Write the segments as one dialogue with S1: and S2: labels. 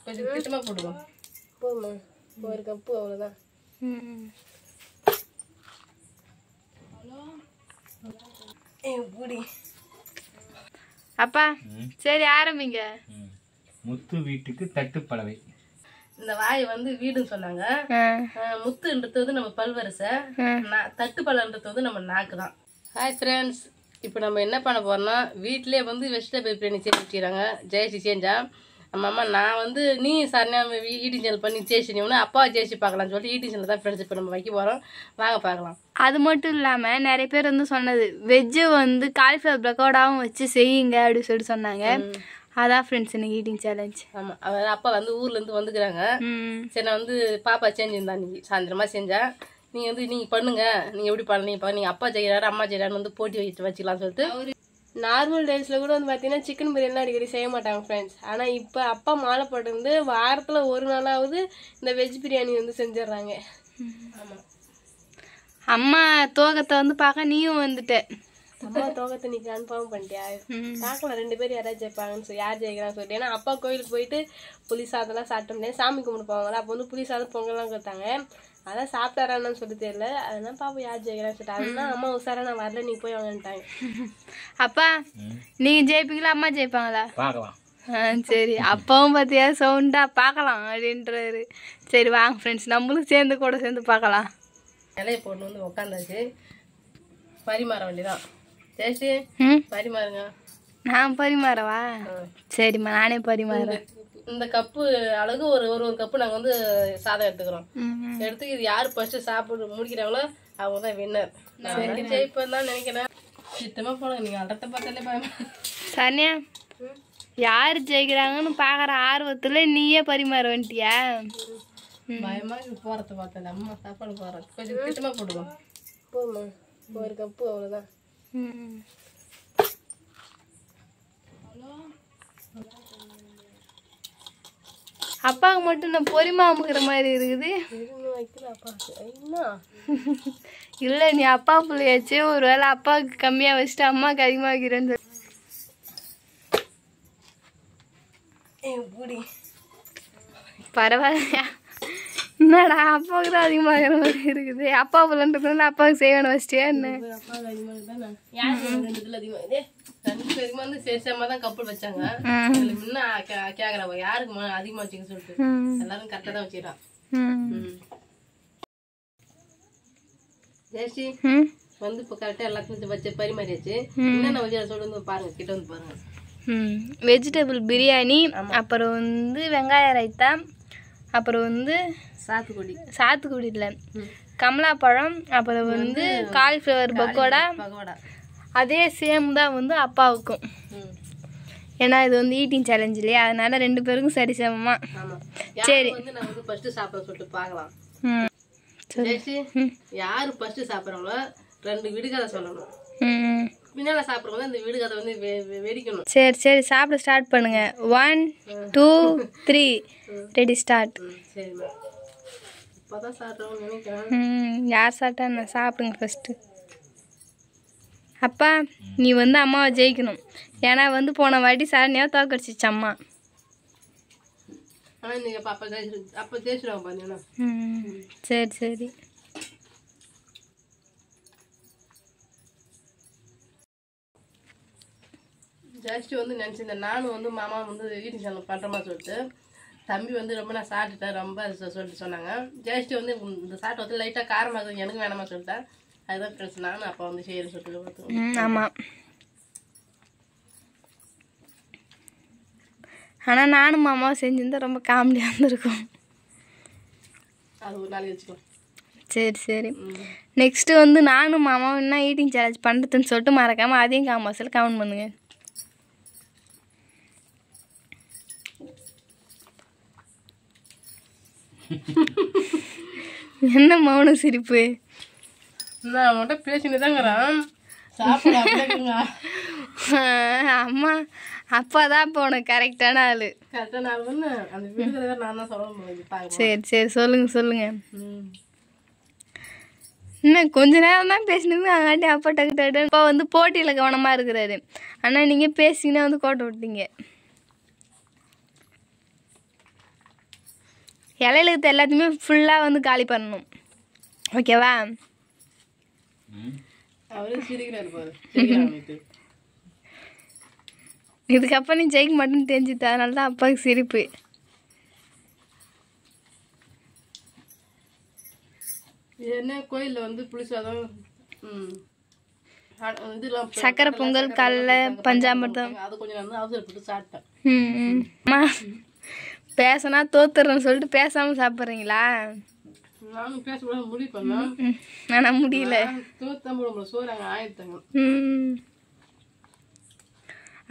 S1: கொஞ்சம் திட்டமாக போடுவோம். போதுமா? ஒரு கப்பு அவ்வளோதான்.
S2: அப்பா சரி ஆரம்பிங்க.
S3: முத்து வீட்டுக்கு தட்டு பலவை.
S1: இந்த வாயை வந்து வீடுன்னு சொன்னாங்க. முத்துன்றது வந்து நம்ம பல்வரிசை, தட்டு பழன்றது வந்து நம்ம நாக்கு தான். ஹாய் ஃப்ரெண்ட்ஸ், இப்போ நம்ம என்ன பண்ண போறோம்னா வீட்டிலே வந்து வெஜிடபிள் பிரியாணி செஞ்சு வச்சுக்கிறாங்க. ஜெயஸ்ரீ செஞ்சா நம்ம அம்மா நான் வந்து நீ சரணியா ஈட்டிங் சேனல் பண்ணி ஜெயஸ்ரீ அப்பா ஜெயஸ்ரீ பார்க்கலாம்னு சொல்லிட்டு ஈட்டிங் சேனல் தான் ஃப்ரெண்ட்ஸ் இப்போ நம்ம வைக்க போகிறோம். வாங்க பார்க்கலாம்.
S2: அது மட்டும் இல்லாமல் நிறைய பேர் வந்து சொன்னது வெஜ்ஜு வந்து காலிஃப்ளவர் பக்கோடாவும் வச்சு செய்யுங்க அப்படின்னு சொல்லிட்டு சொன்னாங்க. அதான் ஃப்ரெண்ட்ஸ் இன்னைக்கு ஈட்டிங் சேலஞ்ச்.
S1: ஆமாம், அவர் அப்பா வந்து ஊர்லேருந்து வந்துக்கிறாங்க. சரி நான் வந்து பாப்பா செஞ்சுருந்தா இன்னைக்கு சாயந்தரமா செஞ்சா நீங்கள் வந்து நீங்கள் பண்ணுங்க, நீங்கள் எப்படி பண்ணீங்க நீங்கள் அப்பா செய்கிறாரு அம்மா செய்கிறாரு வந்து போட்டி வச்சுக்கலாம்னு சொல்லிட்டு. நார்மல் டேஸில் கூட வந்து பார்த்தீங்கன்னா சிக்கன் பிரியாணி அடிக்கடி செய்ய மாட்டாங்க ஃப்ரெண்ட்ஸ். ஆனால் இப்போ அப்பா மாலை போட்டு வந்து வாரத்தில் ஒரு நாளாவது இந்த வெஜ் பிரியாணி வந்து செஞ்சிடுறாங்க. ஆமாம்,
S2: அம்மா தோகத்தை வந்து பார்க்க நீயும் வந்துட்ட.
S1: அம்மா தோகத்தை நீ கன்ஃபார்ம் பண்ணிட்டியா? பார்க்கலாம் 2 பேர் யாராவது ஜெயிப்பாங்கன்னு சொல்லி, யார் ஜெயிக்கிறான்னு சொல்லிட்டு. ஏன்னா அப்பா கோயிலுக்கு போயிட்டு புளி சாதம்லாம் சாப்பிட்டோம்னே சாமி கும்பிட்டு போவாங்களா, அப்போ வந்து புளி சாதம் பொங்கல்லாம் கொடுத்தாங்க. அதான் சாப்பிட்டாரான்னு சொல்லி தெரியல. அதெல்லாம் பாப்பா யார் ஜெயிக்கிறான்னு சொல்லிட்டு. அதெல்லாம் அம்மா உசாரா நான் வரல நீ போய் வாங்கிட்டாங்க.
S2: அப்பா நீங்க ஜெயிப்பீங்களா அம்மா ஜெயிப்பாங்களா?
S3: பார்க்கலாம்.
S2: சரி, அப்பாவும் பார்த்தியா சவுண்டா பார்க்கலாம் அப்படின்றாரு. சரி வாங்க ஃப்ரெண்ட்ஸ் நம்மளும் சேர்ந்து பார்க்கலாம்.
S1: இலையை போட்டு வந்து உட்காந்தாச்சு, பரிமாற வேண்டியதான். ஜெயஸ்ரீ பரிமாறுங்க.
S2: நான் பரிமாறவா? சரிம்மா நானே பரிமாறேன்.
S1: இந்த கப்பு அளவுக்கு ஒரு கப்பு நாங்கள் வந்து சாதம் எடுத்துக்கிறோம். எடுத்து இது யார் ஃபர்ஸ்ட் சாப்பிட்டு முடிக்கிறாங்களோ அவங்க தான் வின்னர். நான் ஜெயிப்பேன் தான் நினைக்கிறேன். சித்தமாக போடுங்க, நீங்கள் அடத்தை பார்த்தாலே பயமா.
S2: சனியா யார் ஜெயிக்கிறாங்கன்னு பார்க்குற ஆர்வத்தில் நீயே பரிமாற வந்துட்டியா?
S1: பயமா போகிறத பார்த்தாலே அம்மா சாப்பாடு போடுறது கொஞ்சம் திட்டமாக போடுவோம். போதுமா? ஒரு கப்பு அவ்வளோதான்.
S2: அப்பாவுக்கு மட்டும் நான் பொறிமா அமுக்கிற மாதிரி இருக்குது. இல்லை நீ அப்பா பிள்ளையாச்சு, ஒரு வேளை அப்பாவுக்கு கம்மியாக வச்சுட்டு அம்மாவுக்கு அதிகமாக வைக்கிறேன்னு பரவாயில்லையா? என்னடா அப்பாவுக்கு தான் அதிகமாகிற மாதிரி இருக்குது. அப்பா பிள்ளைன்றதுனால அப்பாவுக்கு செய்யணும் வச்சிட்டியா என்ன? கப்பல் வச்சாங்க கேக்குறாங்க யாருக்கு அதிகமா வச்சுன்னு சொல்லிட்டு எல்லாரும் கரெக்டா தான் வச்சுக்கிறான். ஜெயஸ்ரீ வந்து இப்போ கரெக்டா எல்லாத்தையும் வச்சு பரிமாறியாச்சு. என்னென்ன வச்சு சொல்லிட்டு வந்து பாருங்க, கிட்ட வந்து பாருங்க. வெஜிடபிள் பிரியாணி, அப்புறம் வந்து வெங்காய ரைத்தா, அப்புறம் வந்து சாத்துக்குடி இல்லை கமலாப்பழம், அப்புறம் வந்து காலிஃப்ளவர் பக்கோடா. அதே சேம் தான் வந்து அப்பாவுக்கும். ஏன்னா இது வந்து ஈட்டிங் சேலஞ்ச் இல்லையா, அதனால 2 பேருக்கும் சரி சமமா. சரி
S1: சாப்பிட சொல்லிட்டு பார்க்கலாம். யாரு ஃபர்ஸ்ட் சாப்பிட்றாங்களோ 2 விடுகதை சொல்லணும். பின்னால சாப்பிட்றவங்க இந்த விடுகதை வந்து வெடிக்கணும்.
S2: சரி சாப்பிட ஸ்டார்ட் பண்ணுங்க. 1 2 3 ரெடி ஸ்டார்ட்.
S1: சரிம்மா, இப்போதான் சாப்பிட்றவங்க நினைக்கிறேன்.
S2: யார் சாப்பிட்டா நான் சாப்பிடுங்க ஃபர்ஸ்ட். அப்பா நீ வந்து அம்மாவை ஜெயிக்கணும். ஏன்னா வந்து போன வாட்டி சரணியாக தோக்கடிச்சிச்சு அம்மா.
S1: ஆனால் நீங்கள் அப்போ ஜெயிச்சிடுவாங்க பார்த்தீங்கன்னா.
S2: சரி
S1: ஜஸ்ட் வந்து நினச்சிருந்தேன் நானும் வந்து மாமா வந்து ஈட்டிங் சேனல் பண்ணுறமா சொல்லிட்டு. தம்பி வந்து ரொம்ப நான் சாப்பிட்டுட்டேன் ரொம்ப சொல்லிட்டு சொன்னாங்க. ஜஸ்ட் வந்து இந்த சாப்பிட்டு வந்து லைட்டாக காரமாக எனக்கு வேணாமா சொல்லிட்டேன். அதுதான் ஃப்ரெண்ட்ஸ் நானும் அப்போ வந்து செய்யறேன்னு சொல்லிட்டு பார்த்தோம்.
S2: ஆமாம், ஆனால் நானும் மாமாவும் செஞ்சிருந்தா ரொம்ப காமெடியாக இருந்திருக்கும்.
S1: அது ஒரு நாளைக்கு வச்சுக்கலாம்.
S2: சரி நெக்ஸ்ட்டு வந்து நானும் மாமாவும் என்ன ஈட்டிங் சேலஞ்ச் பண்ணுறதுன்னு சொல்லிட்டு மறக்காமல் அதையும் காமாசில் கமெண்ட் பண்ணுங்க. என்ன மௌன சிரிப்பு?
S1: நான் மட்டும் பேசிட்டு தாங்கிறேன். சாப்பிட
S2: அம்மா அப்பா தான் இப்போ உனக்கு கரெக்டான ஆள்.
S1: கரெக்டான ஆள் வந்து அந்த வீடு நான் தான் சொல்ல.
S2: சரி சொல்லுங்க. இன்னும் கொஞ்ச நேரம் தான் பேசினது, அங்காட்டி அப்பா டக்கு இப்போ வந்து போட்டியில் கவனமாக இருக்கிறாரு. ஆனால் நீங்கள் பேசிங்கன்னா வந்து கோட்டை விட்டீங்க. இலையில இருக்கிற எல்லாத்தையுமே ஃபுல்லாக வந்து காலி பண்ணணும். ஓகேவா?
S1: அவரே சிரிக்கிறாரு பாரு. சிரிக்கிறாங்க.
S2: இதுக்கப்புறம் நீ ஜெயிக்க மாட்டேன்னு தெரிஞ்சுது, அதனால தான் அப்பாவுக்கு சிரிப்பு.
S1: என்ன கோயிலில் வந்து புளிசாதம், இதெல்லாம்
S2: சக்கரை பொங்கல், கடலை, பஞ்சாமிர்தம்,
S1: அது கொஞ்சம் வந்து அவசரப்பட்டு சாப்பிட்டேன்.
S2: அம்மா பேசினா தோத்துறேன்னு சொல்லிட்டு பேசாமல் சாப்பிட்றீங்களா?
S1: நானும் பேசக்கூடாது முடிவு பண்ணேன்.
S2: ஆனால் முடியல.
S1: தோத்தான் போட சோறு அங்கே ஆயிடுத்தாங்க.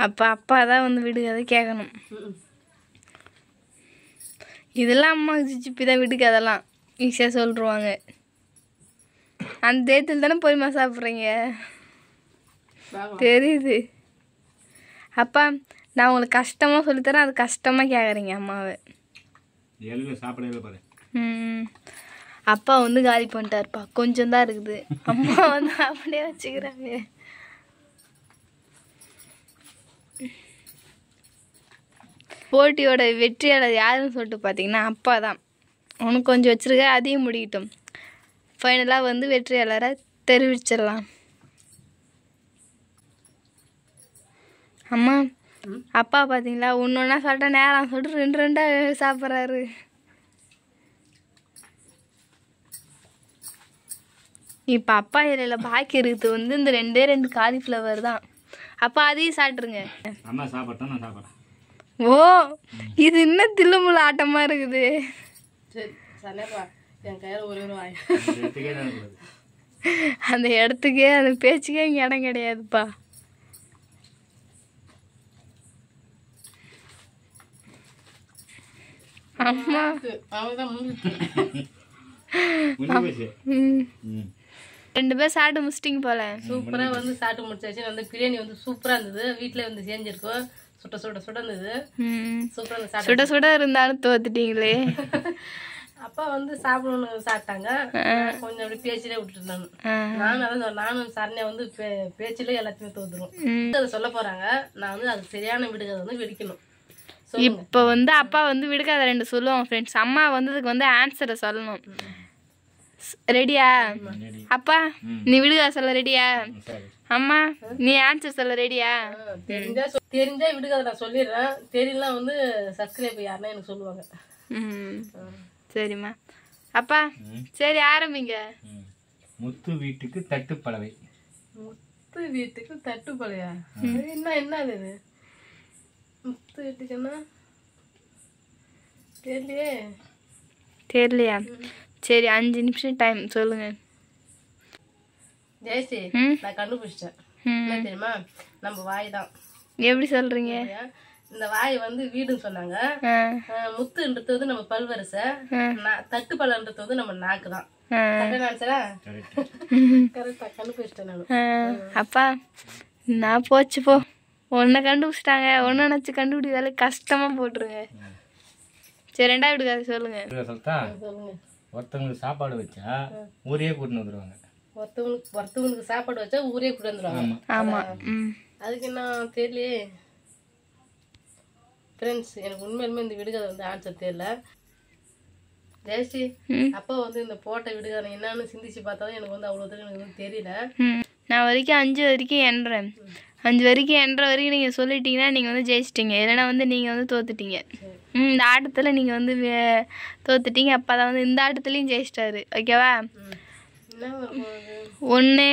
S2: அப்போ அப்பா தான் வந்து விடுகதை கேட்கணும். இதெல்லாம் அம்மா சிப்பி தான் விடுகதெல்லாம் ஈஸியாக சொல்லிடுவாங்க. அந்த தேத்தில் தானே பொறுமையாக சாப்பிட்றீங்க தெரியுது. அப்பா நான் உங்களுக்கு கஷ்டமாக சொல்லித்தரேன், அது கஷ்டமாக கேட்குறீங்க அம்மாவை. அப்பா வந்து காலி பண்ணிட்டாருப்பா, கொஞ்சம் தான் இருக்குது. அம்மா வந்து அப்படியே வச்சுக்கிறாங்க. போட்டியோட வெற்றியாளர் யாருன்னு சொல்லிட்டு பார்த்தீங்கன்னா அப்பா தான். உனக்கு கொஞ்சம் வச்சுருக்க, அதையும் முடிக்கட்டும். ஃபைனலாக வந்து வெற்றியாளரை தெரிவிச்சிடலாம். அம்மா அப்பா பார்த்தீங்களா, ஒன்று ஒன்றா சாப்பிட்டா நேரம் சொல்லிட்டு 2 சாப்பிட்றாரு. இப்போ அப்பா இலையில் பாக்கி இருக்குது வந்து இந்த 2 காலிஃப்ளவர் தான். அப்பா அதையும் சாப்பிட்ருங்க.
S3: அம்மா சாப்பிட்டா நான் சாப்பிட்றேன்.
S2: ஓ, இது இன்னும் தில்லுமுள்ள ஆட்டமாக இருக்குது.
S1: சரி சனேப்பா, என் கையில் ஒரு வாய்
S2: அந்த இடத்துக்கே அந்த பேச்சுக்கே இங்கே இடம் கிடையாதுப்பா. அம்மா
S1: அவங்கதான்
S2: 2 பேர் சாப்பிட்டு முடிச்சிட்டிங்க போல.
S1: சூப்பராக வந்து சாப்பிட்டு முடிச்சாச்சு. வந்து பிரியாணி வந்து சூப்பராக இருந்தது. வீட்டில் வந்து செஞ்சிருக்கோம். சுட சுட சுட இருந்தது. சூப்பராக இருந்தது.
S2: சுட சுட இருந்தாலும் தோத்துட்டீங்களே.
S1: அப்பா வந்து சாப்பிடணும்னு சாப்பிட்டாங்க. கொஞ்சம் அப்படி பேச்சிலே விட்டுட்டு நானும் சரணியா வந்து பேச்சிலே எல்லாத்தையுமே தோத்துரும். அதை சொல்ல போறாங்க. நான் வந்து அது சரியான விடுகதை வந்து வெடிக்கணும்.
S2: இப்போ வந்து அப்பா வந்து விடுகதை 2 சொல்லுவாங்க ஃப்ரெண்ட்ஸ். அம்மா வந்து அதுக்கு வந்து ஆன்சரை சொல்லணும். ரெடியா? அப்பா நீ விடுகதை சொல்ல ரெடியா? அம்மா நீ ஆன்சர் சொல்ல ரெடியா?
S1: தெரிஞ்சா விடுகதை நான் சொல்லிடுறேன். தெரியலாம் வந்து சப்ஸ்கிரைப் யாருன்னா எனக்கு சொல்லுவாங்க.
S2: சரிம்மா. அப்பா சரி ஆரம்பிங்க.
S3: முத்து வீட்டுக்கு தட்டுப்பலவை.
S1: முத்து வீட்டுக்கு தட்டுப்பலையா? என்ன இது? முத்து வீட்டுக்குன்னா
S2: தெரியலையா? சரி 5 நிமிஷம் டைம் சொல்லுங்க.
S1: ஜெயஸ்ரீ நான் கண்டுபிடிச்சிட்டேன். என்ன தெரியுமா? நம்ம வாய் தான்.
S2: எப்படி சொல்றீங்க?
S1: இந்த வாய் வந்து வீடுன்னு சொன்னாங்க. முத்துன்றது வந்து நம்ம பல்வரிசை, தட்டுப்பலன்றது வந்து நம்ம நாக்கு தான். கரெக்டா கண்டுபிடிச்சிட்டேன் நான்.
S2: அப்பா நான் போச்சு போ. ஒன்றை கண்டுபிடிச்சிட்டாங்க, ஒன்று நினச்சி கண்டுபிடிக்கிறதால கஷ்டமாக போட்டுருங்க. சரி 2வது விடுகாது சொல்லுங்க.
S1: சொல்லுங்க.
S3: ஒருத்தவங்களுக்கு சாப்பாடு வச்சா ஊரே கூட்டின்னு வந்துடுவாங்க.
S1: ஒருத்தவங்களுக்கு சாப்பாடு வச்சா ஊரே கூட்டு வந்துடுவாங்க.
S2: ஆமா.
S1: அதுக்கு என்ன தெரியலையே ஃப்ரெண்ட்ஸ். எனக்கு உண்மையிலுமே இந்த விடுகதை வந்து ஆன்சர் தெரியல. ஜெயஸ்ரீ அப்பா வந்து இந்த போட்ட விடுகதை என்னன்னு சிந்திச்சு பார்த்தாலும் எனக்கு வந்து அவ்வளோ எனக்கு வந்து தெரியல.
S2: நான் வரைக்கும் 5 வரைக்கும் எண்ணுறேன். 5 வரைக்கும் எண்ணுற வரைக்கும் நீங்கள் சொல்லிட்டீங்கன்னா நீங்கள் வந்து ஜெயிச்சிட்டிங்க. இல்லைன்னா வந்து நீங்கள் வந்து தோத்துட்டீங்க. இந்த ஆட்டத்தில் நீங்கள் வந்து தோத்துட்டீங்க. அப்பா தான் வந்து இந்த ஆட்டத்துலேயும் ஜெயிச்சிட்டாரு. ஓகேவா? 1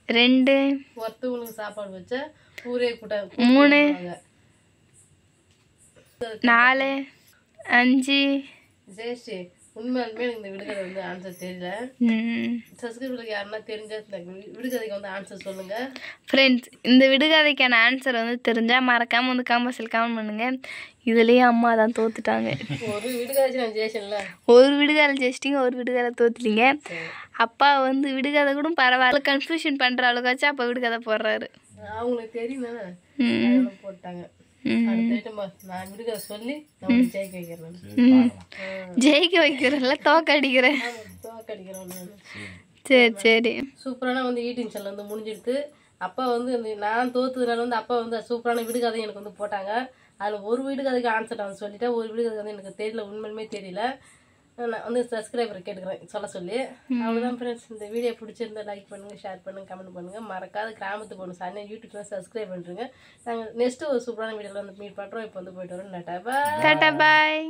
S2: 2
S1: ஒருத்தவங்களுக்கு சாப்பாடு வச்சா ஊரே கூட்ட
S2: 3 4 5.
S1: ஜெயஸ்ரீ உண்மையாலுமே எனக்கு இந்த விடுகதை வந்து ஆன்சர் தெரியல. சப்ஸ்கிரைபருக்கு யாருன்னா தெரிஞ்சா இந்த விடுகதைக்கு வந்து ஆன்சர் சொல்லுங்க
S2: ஃப்ரெண்ட்ஸ். இந்த விடுகதைக்கான ஆன்சர் வந்து தெரிஞ்சால் மறக்காமல் வந்து காம்பஸில் கமெண்ட் பண்ணுங்கள். இதுலேயே அம்மா தான் தோத்துட்டாங்க.
S1: ஒரு விடுகதை நான் ஜெயிச்சேன்ல.
S2: ஒரு விடுகதை ஜெயிச்சிட்டிங்க, ஒரு விடுகதை தோத்துட்டீங்க. அப்பா வந்து விடுகதை கூட பரவாயில்ல, கன்ஃபியூஷன் பண்ணுற அளவுக்காச்சும் அப்பா விடுகதை போடுறாரு.
S1: அவங்களுக்கு தெரியும் போட்டாங்க. நான் விடுகதை சொல்லி ஜெயிக்க வைக்கிறேன்.
S2: ஜெயிக்க வைக்கிறேன்ல, தோக்கடிக்கிறேன். சரி சரி.
S1: சூப்பரான வந்து ஈட்டிங் சேனல் வந்து முடிஞ்சிருக்கு. அப்பா வந்து நான் தோத்துனால வந்து அப்பா வந்து சூப்பரான விடுகதை எனக்கு வந்து போட்டாங்க. அதில் ஒரு வீட்டுக்கு அதுக்கு ஆன்சர் நான் சொல்லிட்டேன், ஒரு வீட்டுக்கு அதுக்கு வந்து எனக்கு தெரியல, உண்மையுமே தெரியல. நான் வந்து சப்ஸ்கிரைபர் கேட்டுக்கிறேன் சொல்ல சொல்லி. அவ்வளோதான் ஃப்ரெண்ட்ஸ். இந்த வீடியோ பிடிச்சிருந்தா லைக் பண்ணுங்கள், ஷேர் பண்ணுங்கள், கமெண்ட் பண்ணுங்கள். மறக்காத கிராமத்து பொண்ணு சாணி யூடியூப்ல சப்ஸ்கிரைப் பண்ணுறேங்க. நாங்கள் நெக்ஸ்ட்டு ஒரு சூப்பரான வீடியோவில் வந்து மீட் பண்ணுறோம். இப்போ வந்து போயிட்டு வரோம். டாடா பாய்.